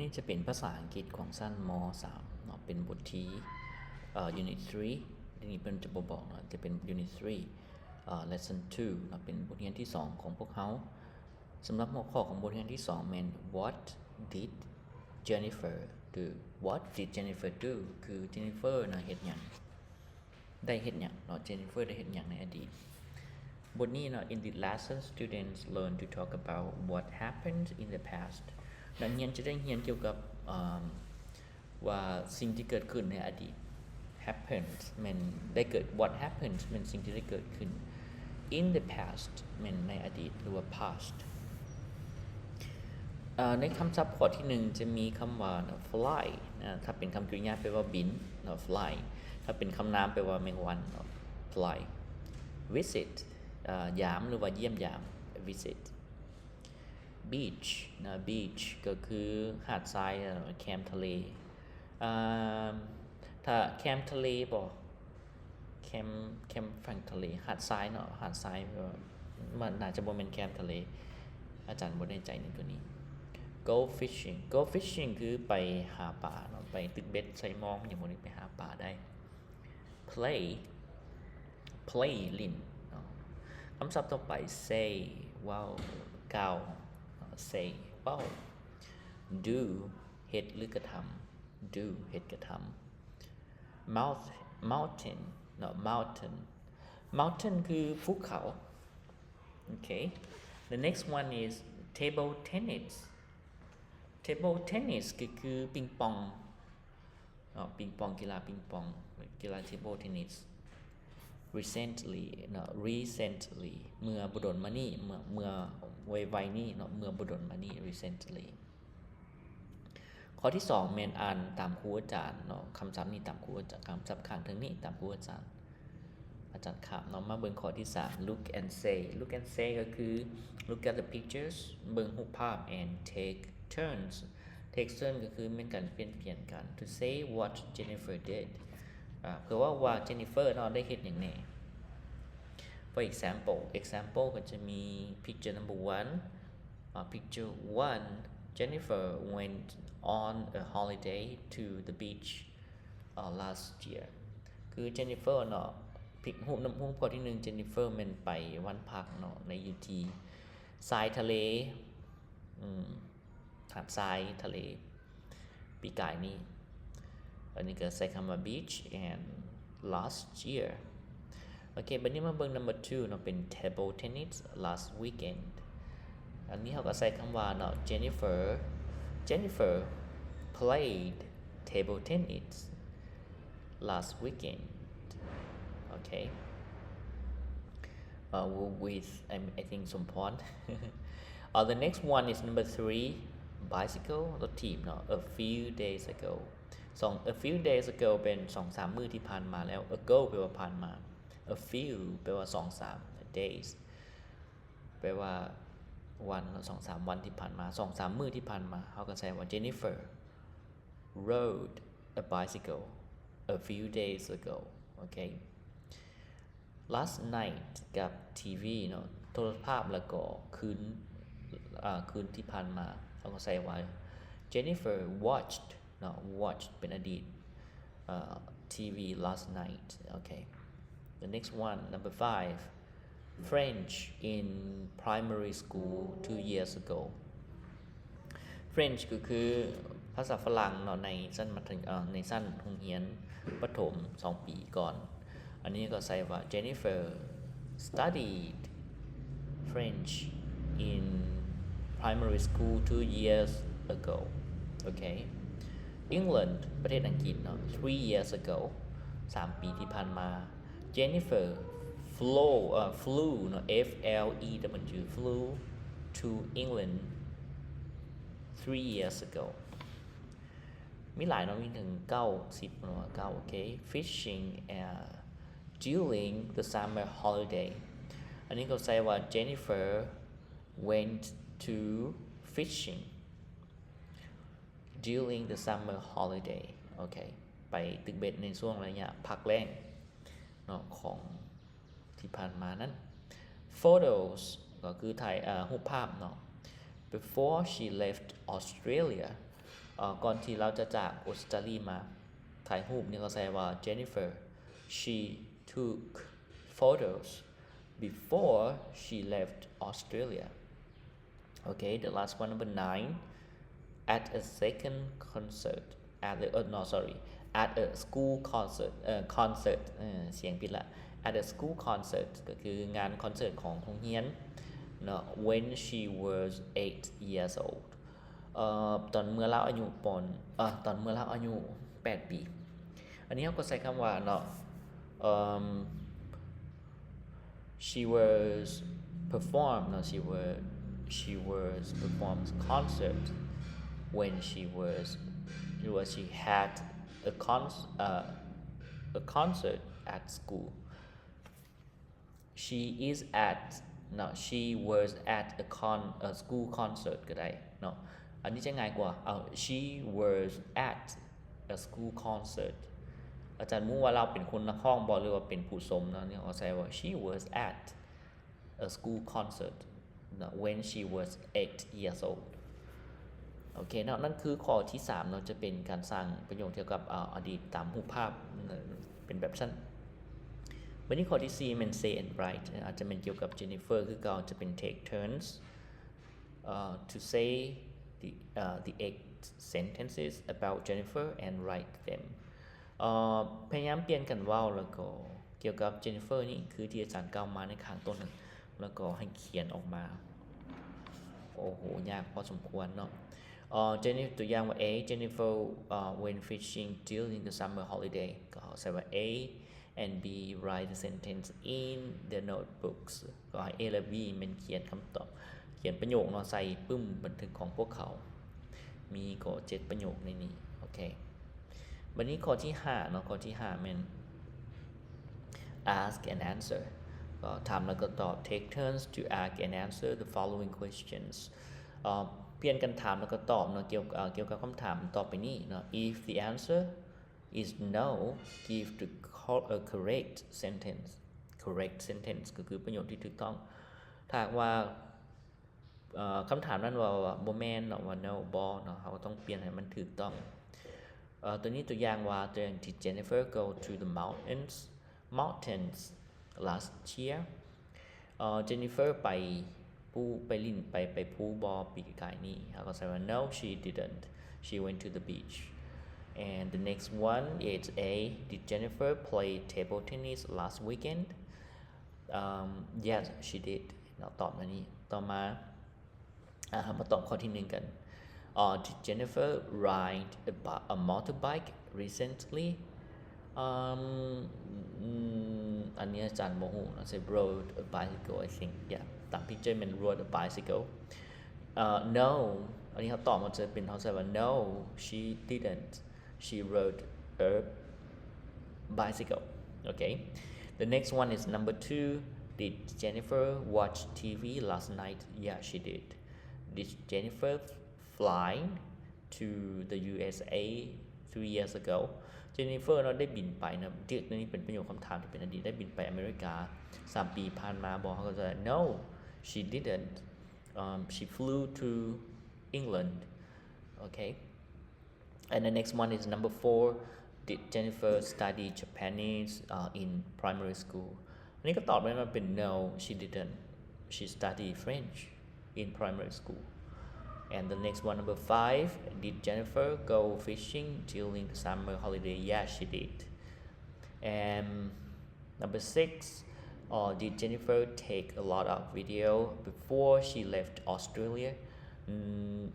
นี้จะเป็นภาษาอังกฤษของชั้นม.3 เนาะเป็นบทที่Unit 3ทีนี้เพิ่นจะบ่บอกเนาะจะเป็น Unit 3 Lesson 2เนาะเป็นบทเรียนที่2ของพวกเฮาสำหรับหัวข้อของบทเรียนที่2แม่น What did Jennifer do What did Jennifer do คือ Jennifer น่ะเฮ็ดหยังได้เฮ็ดหยังเนาะ Jennifer ได้เฮ็ดหยังในอดีตบทนี้เนาะ In the lesson students learn to talk about what happened in the past นักเรียนจะได้เรียนเกี่ยวกับว่าสิ่งที่เกิดขึ้นในอดีต happened มันได้เกิด what happened มันสิ่งที่ได้เกิดขึ้น in the past มันในอดีตหรือว่า past ในคำศัพท์ข้อที่1จะมีคำว่า fly ถ้าเป็นคำกริยาแปลว่าบิน fly ถ้าเป็นคำนามแปลว่าแมงวัน fly visit ยามหรือว่าเยี่ยมยาม visit beach นะ beach ก็คือหาดทรายแคมป์ทะเลถ้าแคมป์ทะเลบ่แคมป์ฝั่งทะเลหาดทรายเนาะหาดทรายมันน่าจะบ่แม่นแคมป์ทะเลอาจารย์บ่แน่ใจในตัวนี้ go fishing คือไปหาปลาเนาะไปตึกเบ็ดใส่มองอย่างบ่ได้ไปหาปลาได้ play ลิ้นเนาะคำศัพท์ต่อไป say ว้าวกล่าวsay ว้าว do เฮ็ดหรือกระทำ do เฮ็ดกระทำ mountain เนาะ mountain คือภูเขา okay the next one is table tennis คือปิงปองปิงปองกีฬาปิงปองกีฬา table tennis recently เนาะ recently เมื่อบ่ดนมานี้เมื่อไวๆนี้เนาะเมื่อบ่ดนมานี้ recently ข้อที่2แม่นอ่านตามครูอาจารย์เนาะคำศัพท์นี้ตามครูอาจารย์คำศัพท์ข้างทางนี้ตามครูอาจารย์ครับเนาะมาเบิ่งข้อที่3 look and say ก็คือ look at the pictures เบิ่งรูปภาพ and take turns ก็คือเป็นการเปลี่ยนกัน to say what Jennifer did เพื่อว่า Jennifer เนาะได้เฮ็ดหยังแน่ for example ก็จะมี picture number 1 picture 1 Jennifer went on a holiday to the beach last year คือ Jennifer เนาะรูปข้อที่1 Jennifer มันไปวันพักเนาะในอยู่ที่ทรายทะเลหาดทรายทะเลปีกายนี้อันนี้ก็ใส่คำว่า beach and last year โอเคบัดนี้มาเบิ่ง number 2เนาะเป็น table tennis last weekend อันนี้เราก็ใส่คำว่าเนาะ Jennifer played table tennis last weekend okay with I think สมพร the next one is number 3 bicycle รถถีบเนาะ a few days ago a few days ago เป็น 2-3 มื้อที่ผ่านมาแล้ว ago แปลว่าผ่านมา a few แปลว่า 2-3 days แปลว่าวัน 2-3 วันที่ผ่านมา 2-3 มื้อที่ผ่านมาเราก็ใช้ว่า Jennifer rode a bicycle a few days ago okay last night กับ TV เนาะโทรภาพแล้วก็คืนที่ผ่านมาเราก็ใช้ว่า Jennifer watched เนาะ watch เป็นอดีตTV last night okay the next one number 5 French in primary school 2 years ago French ก็คือภาษาฝรั่งเนาะในชั้นมัธยมในชั้นโรงเรียนประถม2ปีก่อนอันนี้ก็ใส่ว่า Jennifer studied French in primary school 2 years ago okay England ประเทศอังกฤษเนาะ3 years ago 3 ปีที่ผ่านมา Jennifer flew เนาะ flew to England 3 years ago มีหลายเนาะมีถึง9 10เนาะ9โอเค fishing during the summer holiday อันนี้ก็ใช้ว่า Jennifer went to fishing during the summer holiday โอเคไปตึกเบ็ดในช่วงระยะพักแล้งเนาะของที่ผ่านมานั้น photos ก็คือถ่ายรูปภาพเนาะ before she left Australia ก่อนที่เราจะจากออสเตรเลียมาถ่ายรูปนี่ก็ใส่ว่า Jennifer she took photos before she left Australia okay the last one number 9 at a second concert at the at a school concert concert เสียงผิดละ at a school concert ก็คืองานคอนเสิร์ตของโรงเรียนเนาะ when she was 8 years old ตอนเมื่อเราอายุตอนเมื่อเราอายุ8 ปีอันนี้เราก็ใช้คำว่าเนาะshe was performed no she was performed concert when she had a concert at school she was at a school concert ก็ได้เนาะอันนี้จะง่ายกว่า she was at a school concert อาจารย์มูว่าเราเป็นคนนักร้องบ่หรือว่าเป็นผู้ชมเนาะนี่เขาใช้ว่า she was at a school concert when she was 8 years old โอเคเนาะนั่นคือข้อที่3เนาะจะเป็นการสร้างประโยคเกี่ยวกับอดีตตามรูปภาพเป็นแบบนั้นวันนี้ข้อที่4มัน say and write อาจจะเป็นเกี่ยวกับ Jennifer คือเขาจะเป็น take turns to say the 8 sentences about Jennifer and write themพยายามเปลี่ยนกันเว้าแล้วก็เกี่ยวกับ Jennifer นี่คือที่อาจารย์กล่าวมาในข้างต้นนั้นแล้วก็ให้เขียนออกมาโอ้โหยากพอสมควรเนาะJennifer ตัวอย่างว่า A Jennifer went fishing during the summer holiday ก็ใส่ว่า A and B write the sentence in the notebooks ก็ให้ A และ B มันเขียนคำตอบเขียนประโยคเนาะใส่ปึ้มบันทึกของพวกเขามีก็7ประโยคในนี้โอเควันนี้ข้อที่5เนาะข้อที่5มัน ask and answer ก็ถามแล้วก็ตอบ take turns to ask and answer the following questions เปลี่ยนกันถามแล้วก็ตอบเนาะเกี่ยวกับคำถามต่อไปนี้เนาะ if the answer is no give the correct sentence ก็คือประโยคที่ถูกต้องถ้าว่าคำถามนั้นว่าบ่แม่นเนาะว่า no บ่เนาะเราก็ต้องเปลี่ยนให้มันถูกต้องตัวนี้ตัวอย่างว่า did Jennifer go to the mountains last year Jennifer ไปลินไปภูบ่ปีกายนี้เราก็ใส่ว่า no she didn't she went to the beach and the next one is A did Jennifer play table tennis last weekend yes she did เราตอบมานี้ต่อมามาตอบข้อที่1กันdid Jennifer ride a motorbike recently อันนี้อาจารย์บ่ฮู้นะ say rode a bicycle I think yeah ตาม picture มัน rode a bicycle no อันนี้เขาตอบมาจะเป็นเขาใส่ว่า no she didn't she rode a bicycle okay the next one is number 2 did Jennifer watch TV last night yeah she did Jennifer fly to the USA 3 years ago Jennifer เนาะได้บินไปนะตัวนี้เป็นประโยคคำถามที่เป็นอดีตได้บินไปอเมริกา3 ปีผ่านมาบอกเขาก็จะ no she didn't she flew to England okay and the next one is number 4 did Jennifer study Japanese in primary school อันนี้ก็ตอบได้ว่าเป็น no she didn't she studied French in primary school and the next one number 5 did Jennifer go fishing during the summer holiday yeah she did and number 6 did Jennifer take a lot of video before she left Australia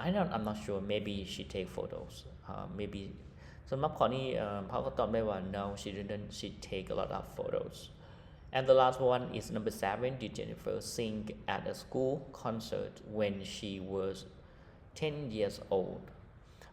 I'm not sure maybe she take photos maybe สำหรับข้อนี้เขาก็ตอบได้ว่า no she didn't she take a lot of photos and the last one is number 7 did Jennifer sing at a school concert when she was 10 years old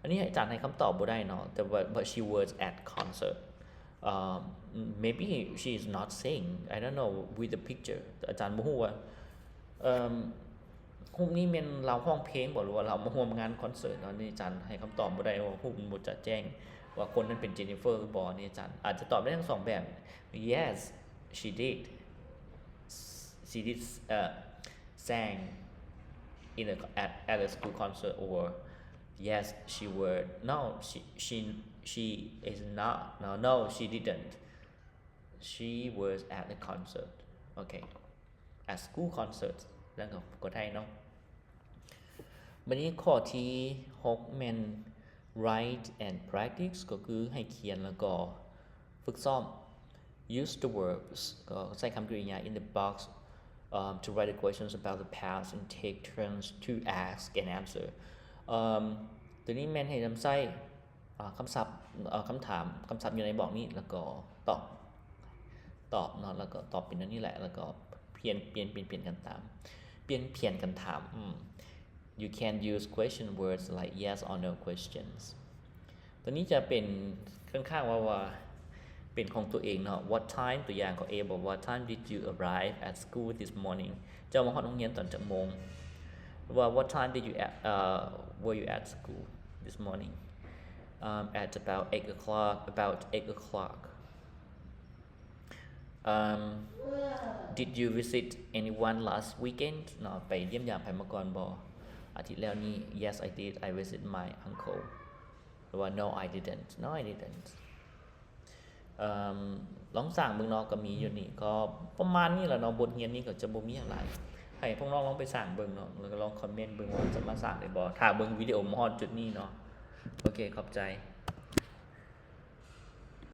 อันนี้อาจารย์ให้คำตอบบ่ได้เนาะแต่ว่า but she was at concert maybe she is not sing I don't know with the picture อาจารย์บ่ฮู้ว่ารูปนี้แม่นเราร้องเพลงบ่หรือว่าเรามาร่วมงานคอนเสิร์ตเนาะนี่อาจารย์ให้คำตอบบ่ได้ว่ารูปมันบ่จะแจ้งว่าคนนั้นเป็น Jennifer หรือบ่นี่อาจารย์อาจจะตอบได้ทั้ง2แบบ yes she did sang in at a school concert or yes she were no she is not no she didn't she was at the concert okay at school concert แล้วก็กดไทยเนาะบัดนี้ข้อที่6แม่น write and practice ก็คือให้เขียนแล้วก็ฝึกซ้อม use the verbs ก็ใช้คำกริยา in the box to write the questions about the past and take turns to ask and answer ตัวนี้แม่นให้นำใช้คำศัพท์คำถามคำศัพท์อยู่ในบอกนี้แล้วก็ตอบเนาะแล้วก็ตอบเป็นอันนี้แหละแล้วก็เปลี่ยนกันตามเปลี่ยนกันถามYou can use question words like yes or no questions ตัวนี้จะเป็นค่อนข้างว่าเป็นของตัวเองเนาะ What time ตัวอย่างของ A บอก What time did you arrive at school this morning เจ้ามาฮอดโรงเรียนตอนจักโมงว่า What time did you were you at school this morning at about 8 o'clock did you visit anyone last weekend เนาะไปเยี่ยมยามไผมาก่อนบ่อาทิตย์แล้วนี้ Yes I did I visit my uncle หรือว่า No I didn'tลองสร้างเบิ่งเนาะก็มีอยู่นี่ก็ประมาณนี้แหละเนาะบทเรียนนี้ก็จะบ่มีหยังหลายให้พวกน้องลองไปสร้างเบิ่งเนาะแล้วก็ลองคอมเมนต์เบิ่งว่าจะมาสร้างได้บ่ถ้าเบิ่งวิดีโอมาฮอดจุดนี้เนาะโอเคขอบใจ